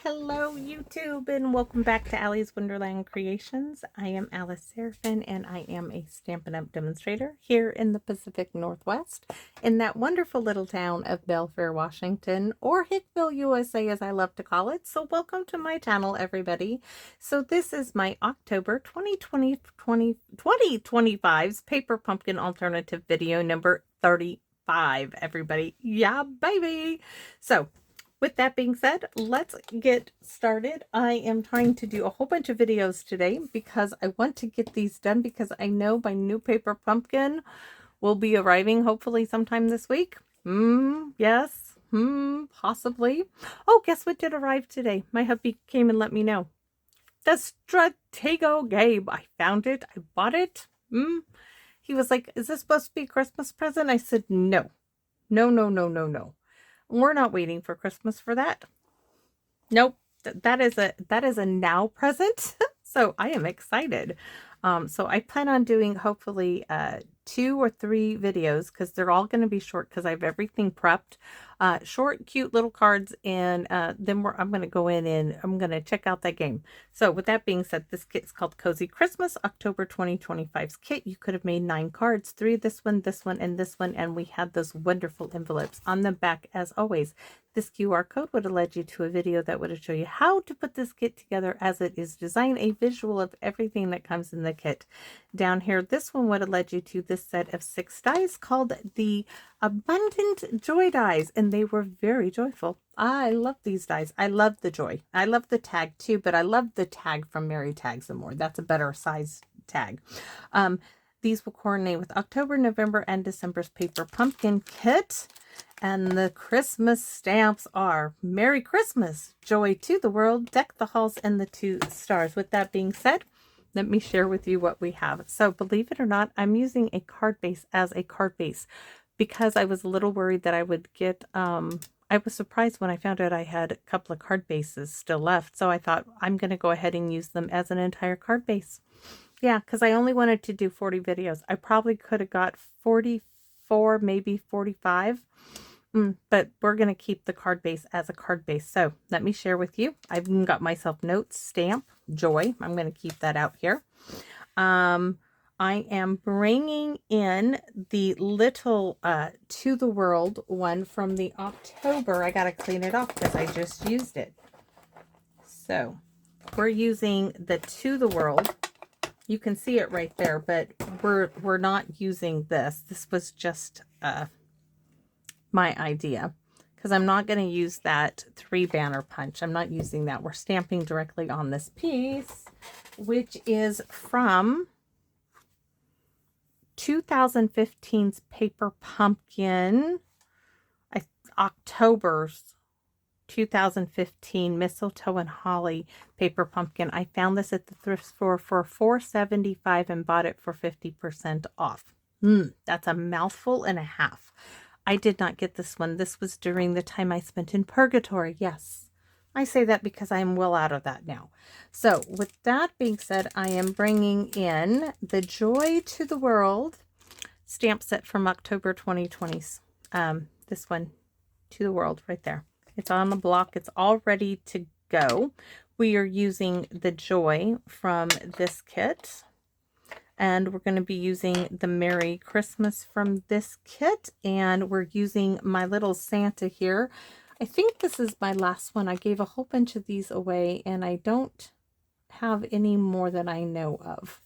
Hello YouTube and welcome back to Allie's Wonderland Creations. I am Alice Seraphin and I am a Stampin' Up! Demonstrator here in the Pacific Northwest in that wonderful little town of Belfair, Washington, or Hickville, USA as I love to call it. So welcome to my channel, everybody. So this is my October 2025's Paper Pumpkin Alternative video number 35, everybody. Yeah, baby! So with that being said, let's get started. I am trying to do a whole bunch of videos today because I want to get these done because I know my new paper pumpkin will be arriving hopefully sometime this week. Yes. Possibly. Oh, guess what did arrive today? My hubby came and let me know. The Stratego Gabe. I found it. I bought it. He was like, "Is this supposed to be a Christmas present?" I said, "No. No, no, no, no, no. We're not waiting for Christmas for that. Nope. That is a now present." So I am excited. So I plan on doing hopefully 2 or 3 videos because they're all going to be short because I have everything prepped. Short, cute little cards, and then I'm going to go in and I'm going to check out that game. So with that being said, this kit is called Cozy Christmas, October 2025's kit. You could have made 9 cards, 3 this one, and this one, and we had those wonderful envelopes on the back as always. This QR code would have led you to a video that would have shown you how to put this kit together as it is designed, a visual of everything that comes in the kit. Down here, this one would have led you to this set of 6 dies called the Abundant Joy dies, and they were very joyful. I love these dies. I love the joy. I love the tag too, but I love the tag from Mary Tags and More. That's a better size tag. These will coordinate with October, November, and December's Paper Pumpkin kit. And the Christmas stamps are Merry Christmas, Joy to the World, Deck the Halls, and the 2 stars. With that being said, let me share with you what we have. So believe it or not, I'm using a card base as a card base because I was a little worried that I would get, I was surprised when I found out I had a couple of card bases still left. So I thought I'm going to go ahead and use them as an entire card base. Yeah, because I only wanted to do 40 videos. I probably could have got 44, maybe 45. But we're going to keep the card base as a card base. So let me share with you. I've even got myself notes, stamp, joy. I'm going to keep that out here. I am bringing in the little To the World one from the October. I got to clean it off because I just used it. So we're using the To the World. You can see it right there, but we're not using this. This was just my idea because I'm not going to use that 3 banner punch. I'm not using that. We're stamping directly on this piece, which is from 2015's Paper Pumpkin, October's 2015 Mistletoe and Holly Paper Pumpkin. I found this at the thrift store for $4.75 and bought it for 50% off. That's a mouthful and a half. I did not get this one. This was during the time I spent in purgatory. Yes, I say that because I am well out of that now. So with that being said, I am bringing in the Joy to the World stamp set from October 2020. This one, To the World, right there. It's on the block. It's all ready to go. We are using the Joy from this kit. And we're going to be using the Merry Christmas from this kit. And we're using my little Santa here. I think this is my last one. I gave a whole bunch of these away and I don't have any more that I know of.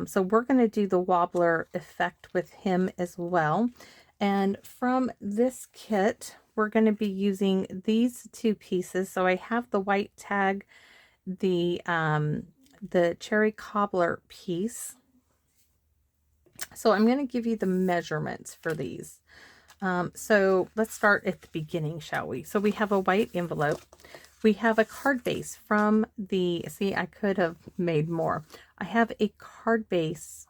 So we're going to do the wobbler effect with him as well. And from this kit, we're going to be using these 2 pieces. So I have the white tag, the cherry cobbler piece. So I'm going to give you the measurements for these. So let's start at the beginning, shall we? So we have a white envelope. We have a card base from the, see, I could have made more. I have a card base.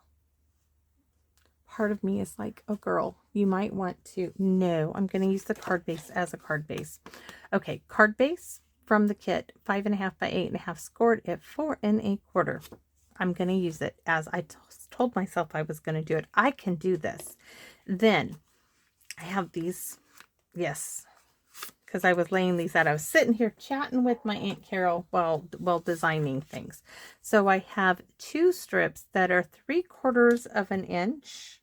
Part of me is like, oh girl, you might want to, no, I'm going to use the card base as a card base. Okay, card base from the kit, 5.5 by 8.5, scored at 4 1/4. I'm going to use it as I told myself I was going to do it. I can do this. Then I have these, yes, because I was laying these out. I was sitting here chatting with my Aunt Carol while designing things. So I have 2 strips that are 3/4 of an inch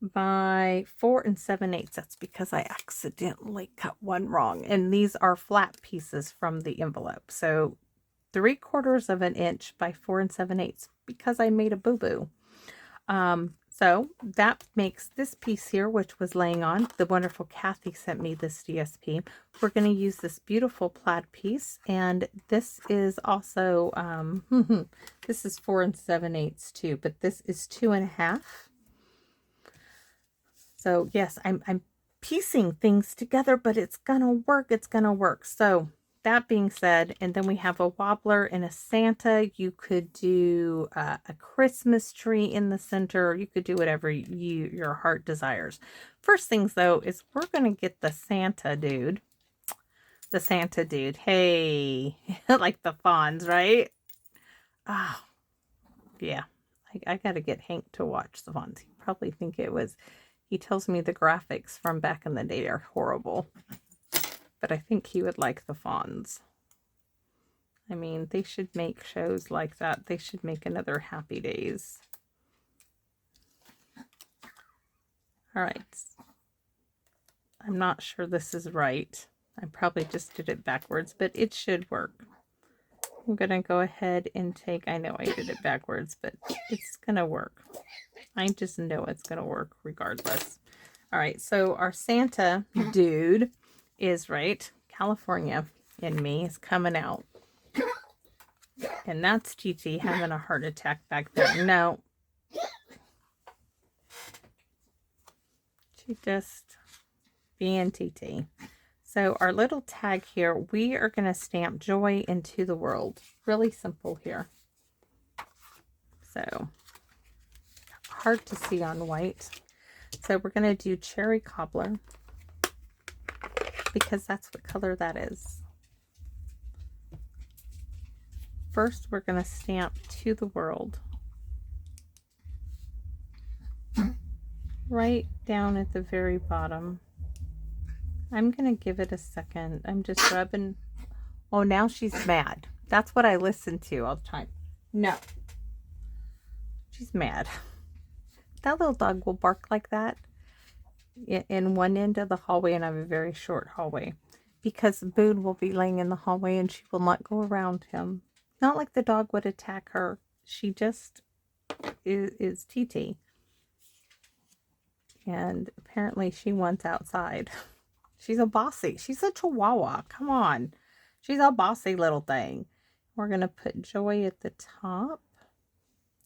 by 4 7/8. That's because I accidentally cut one wrong. And these are flat pieces from the envelope. So 3/4 of an inch by 4 7/8 because I made a boo-boo. So that makes this piece here, which was laying on. The wonderful Kathy sent me this DSP. We're going to use this beautiful plaid piece, and this is also this is 4 7/8 too, but this is 2.5. So yes, I'm piecing things together, but it's gonna work. It's gonna work. So that being said, and then we have a wobbler and a Santa. You could do a Christmas tree in the center. You could do whatever your heart desires. First things though is we're gonna get the Santa dude. The Santa dude. Hey, like the fawns, right? Oh, yeah. I gotta get Hank to watch the fawns. He probably think it was. He tells me the graphics from back in the day are horrible. But I think he would like the fawns. I mean, they should make shows like that. They should make another Happy Days. All right. I'm not sure this is right. I probably just did it backwards, but it should work. I'm going to go ahead and take, I know I did it backwards, but it's going to work. I just know it's going to work regardless. All right, so our Santa dude is right. California in me is coming out. And that's TT having a heart attack back there. No. She just being TT. So our little tag here, we are going to stamp joy into the world. Really simple here. So hard to see on white. So we're going to do cherry cobbler because that's what color that is. First, we're going to stamp to the world. Right down at the very bottom. I'm going to give it a second. I'm just rubbing. Oh, now she's mad. That's what I listen to all the time. No. She's mad. That little dog will bark like that in one end of the hallway, and I have a very short hallway. Because Boone will be laying in the hallway and she will not go around him. Not like the dog would attack her. She just is TT. And apparently she wants outside. She's a bossy. She's a chihuahua. Come on. She's a bossy little thing. We're going to put joy at the top.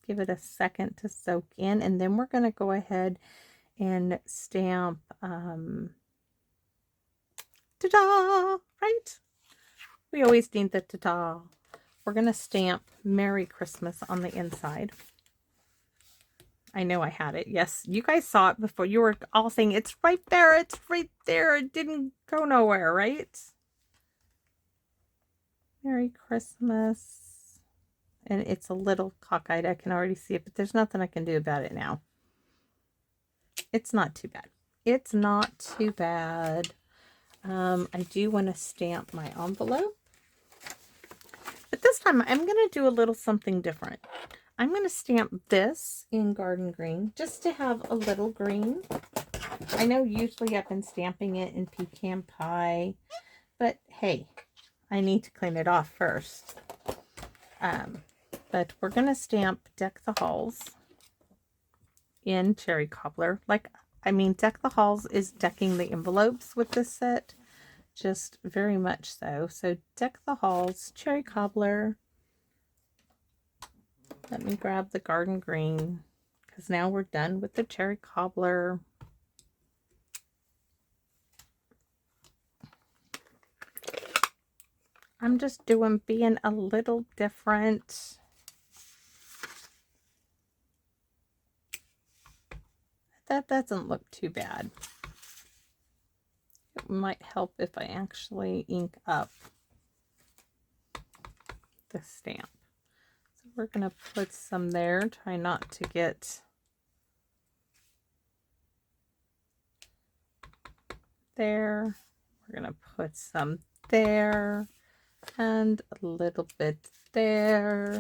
Give it a second to soak in. And then we're going to go ahead and stamp. Ta-da! Right? We always need the ta-da. We're going to stamp Merry Christmas on the inside. I know I had it. Yes, you guys saw it before. You were all saying, it's right there. It's right there. It didn't go nowhere, right? Merry Christmas. And it's a little cockeyed. I can already see it, but there's nothing I can do about it now. It's not too bad. It's not too bad. I do want to stamp my envelope. But this time I'm going to do a little something different. I'm going to stamp this in garden green just to have a little green. I know usually I've been stamping it in pecan pie, but hey, I need to clean it off first. But we're going to stamp Deck the Halls in cherry cobbler. Deck the Halls is decking the envelopes with this set. Just very much so. So Deck the Halls, cherry cobbler. Let me grab the garden green because now we're done with the cherry cobbler. I'm just being a little different. That doesn't look too bad. It might help if I actually ink up the stamp. So we're going to put some there. Try not to get there. We're going to put some there and a little bit there.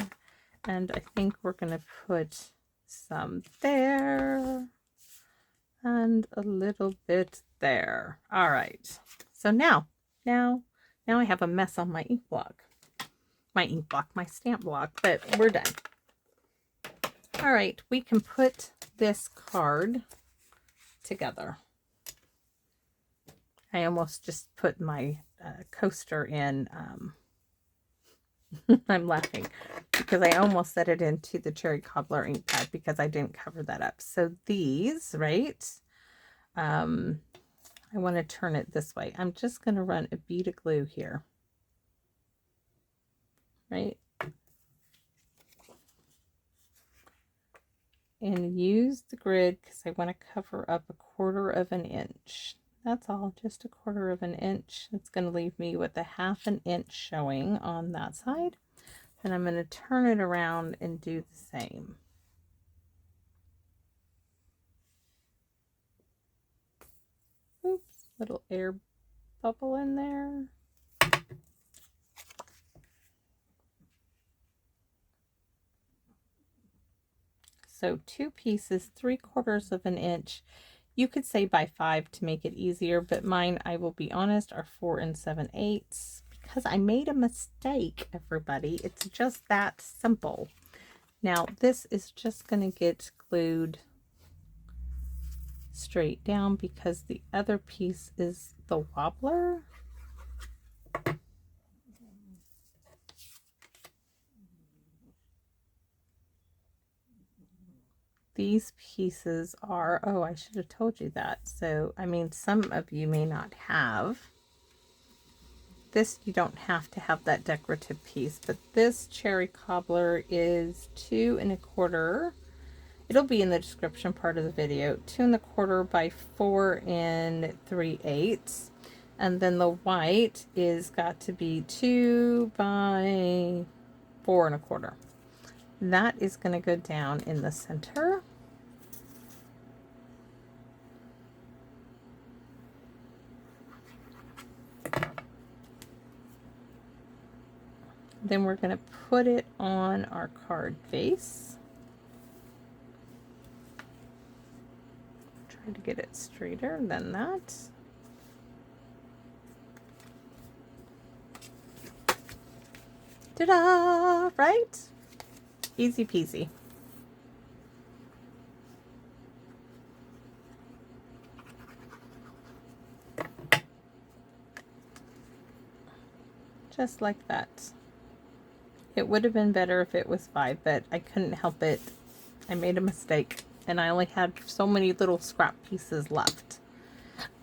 And I think we're going to put some there and a little bit there. All right. So now I have a mess on my ink block. My stamp block, but we're done. All right, we can put this card together. I almost just put my coaster in. I'm laughing because I almost set it into the cherry cobbler ink pad because I didn't cover that up. So these, right? I want to turn it this way. I'm just going to run a bead of glue here. Right? And use the grid because I want to cover up 1/4 inch. That's all, just 1/4 inch. It's going to leave me with a 1/2 inch showing on that side. And I'm going to turn it around and do the same. Oops, little air bubble in there. So 2 pieces, 3/4 inch. You could say by 5 to make it easier, but mine, I will be honest, are 4 7/8 because I made a mistake, everybody. It's just that simple. Now this is just going to get glued straight down because the other piece is the wobbler. These pieces are, oh, I should have told you that. So, I mean, some of you may not have. This, you don't have to have that decorative piece, but this cherry cobbler is 2 1/4. It'll be in the description part of the video. 2 1/4 by 4 3/8. And then the white is got to be 2 by 4 1/4. That is going to go down in the center. Then we're going to put it on our card base. Try to get it straighter than that. Ta-da! Right? Easy peasy. Just like that. It would have been better if it was 5, but I couldn't help it. I made a mistake and I only had so many little scrap pieces left.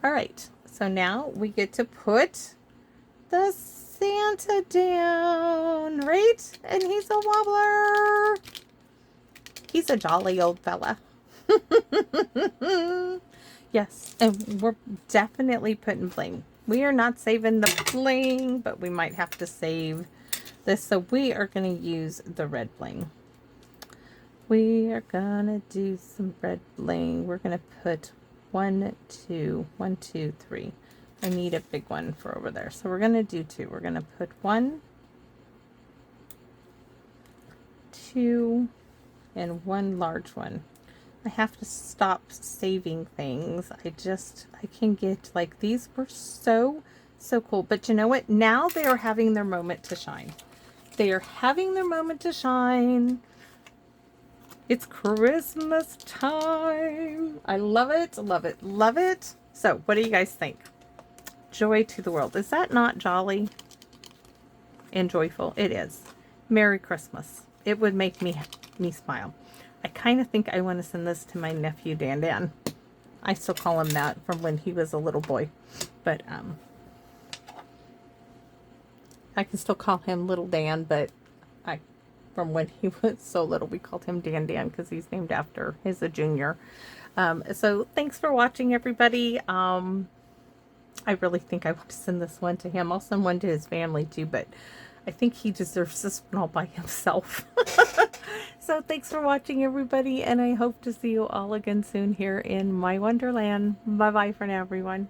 All right, so now we get to put the Santa down, right? And he's a wobbler. He's a jolly old fella. Yes, and we're definitely putting bling. We are not saving the bling, but we might have to save this. So we are going to use the red bling. We are going to do some red bling. We're going to put 1, 2, 1, 2, 3. I need a big one for over there. So we're going to do 2. We're going to put 1, 2, and 1 large one. I have to stop saving things. I can get, like, these were so cool. But you know what? Now they are having their moment to shine. They are having their moment to shine. It's Christmas time. I love it, love it, love it. So what do you guys think? Joy to the world. Is that not jolly and joyful? It is. Merry Christmas. It would make me smile. I kind of think I want to send this to my nephew, Dan Dan. I still call him that from when he was a little boy. But I can still call him Little Dan, but from when he was so little, we called him Dan Dan because he's named after, he's a junior. So thanks for watching, everybody. I really think I want to send this one to him. I'll send one to his family too, but I think he deserves this one all by himself. So thanks for watching, everybody, and I hope to see you all again soon here in my Wonderland. Bye-bye for now, everyone.